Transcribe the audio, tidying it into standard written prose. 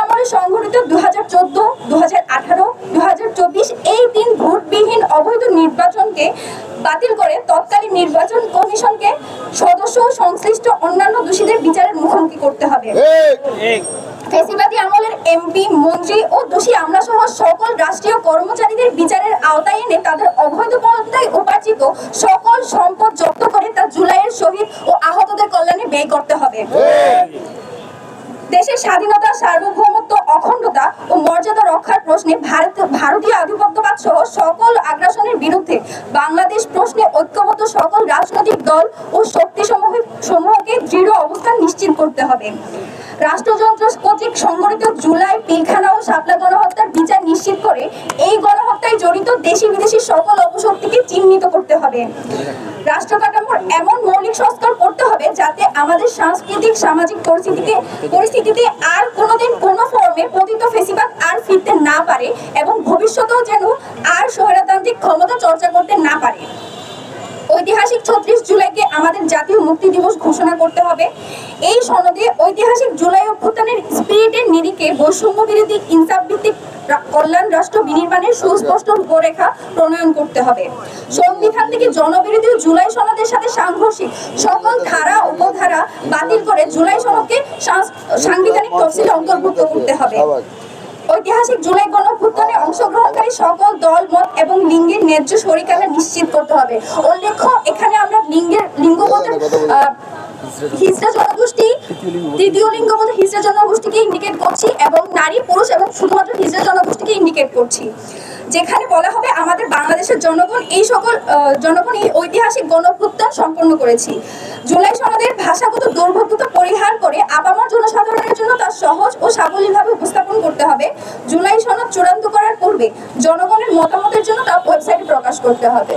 আমলে সংঘটিত 2014, 2018, 2024 এই 3 ভোটবিহীন অবৈধ নির্বাচনকে বাতিল করে তৎকালীন নির্বাচন কমিশনকে সদস্য ও সংশ্লিষ্ট অন্যান্য দোষীদের বিচারের মুখোমুখি করতে হবে। ফ্যাসিবাদী আমলের এমপি, মন্ত্রী ও দোষী আমলা সহ সকল রাষ্ট্রীয় কর্মচারীদের বিচারের আওতায় এনে তাদের অবৈধ পন্থায় উপার্জিত সকল সম্পদ জব্দ করে তা জুলাইয়ের শহীদ ও আহতদের কল্যাণে ব্যয় করতে হবে। দেশের স্বাধীনতা, সার্বভৌমত্ব, অখণ্ডতা ও মর্যাদা রক্ষার প্রশ্নে ভারতীয় আধিপত্যবাদ সহ সকল আগ্রাসনের বিরুদ্ধে বাংলাদেশ প্রশ্নে ঐক্যবদ্ধ সকল রাজনৈতিক দল ও শক্তি সমূহকে দৃঢ় অবস্থান নিশ্চিত করতে হবে। রাষ্ট্রযন্ত্র কর্তৃক সংগঠিত জুলাই, পিলখানা ও শাপলা গণহত্যার বিচার নিশ্চিত করে এই গণহত্যায় জড়িত দেশি বিদেশি সকল অপশক্তিকে চিহ্নিত করতে হবে। রাষ্ট্র কাঠামোর এমন মৌলিক সংস্কার করতে হবে যাতে আমাদের সাংস্কৃতিক সামাজিক পরিস্থিতিতে আর কোনোদিন কোনো ফর্মে পতিত ফেসিবাদ আর ফিরতে না পারে এবং ভবিষ্যতেও যেন আর স্বৈরতান্ত্রিক ক্ষমতা চর্চা করতে না পারে। ঐতিহাসিক 36 জুলাইকে আমাদের জাতীয় মুক্তি দিবস ঘোষণা করতে হবে। এই সনদে ঐতিহাসিক জুলাই অভ্যুত্থানের স্পিরিটের নিরিখে বৈষম্য বিরোধী ইনসাফ ভিত্তিক কল্যাণ রাষ্ট্র বিনির্মাণের সুস্পষ্ট রূপরেখা প্রণয়ন করতে হবে। সংবিধান থেকে জনবিরোধী জুলাই সনদের সাথে সাংঘর্ষিক সকল ধারা উপধারা বাতিল করে জুলাই সনদকে সাংবিধানিক তফসিলে অন্তর্ভুক্ত করতে হবে। ঐতিহাসিক জুলাই গণঅভ্যুত্থানে অংশগ্রহণকারী সকল দল, মত এবং লিঙ্গের ন্যায্য শরিকানা নিশ্চিত করতে হবে। উল্লেখ্য, এখানে আমরা লিঙ্গ বলতে হিজড়া জনগোষ্ঠী, তৃতীয় লিঙ্গ বলতে হিজড়া জনগোষ্ঠীকে ইন্ডিকেট করছি এবং নারী, পুরুষ এবং শুধুমাত্র হিজড়া জনগোষ্ঠীকে ইন্ডিকেট করছি। যেখানে বলা হবে আমাদের বাংলাদেশের জনগণ এই ঐতিহাসিক গণঅভ্যুত্থান সম্পন্ন করেছি। জুলাই সনদের ভাষাগত দুর্বোধ্যতা পরিহার করে আপামর জনসাধারণের জন্য তা সহজ ও সাবলীলভাবে উপস্থাপন করতে হবে। জুলাই সনদ চূড়ান্ত করার পূর্বে জনগণের মতামতের জন্য তা ওয়েবসাইটে প্রকাশ করতে হবে।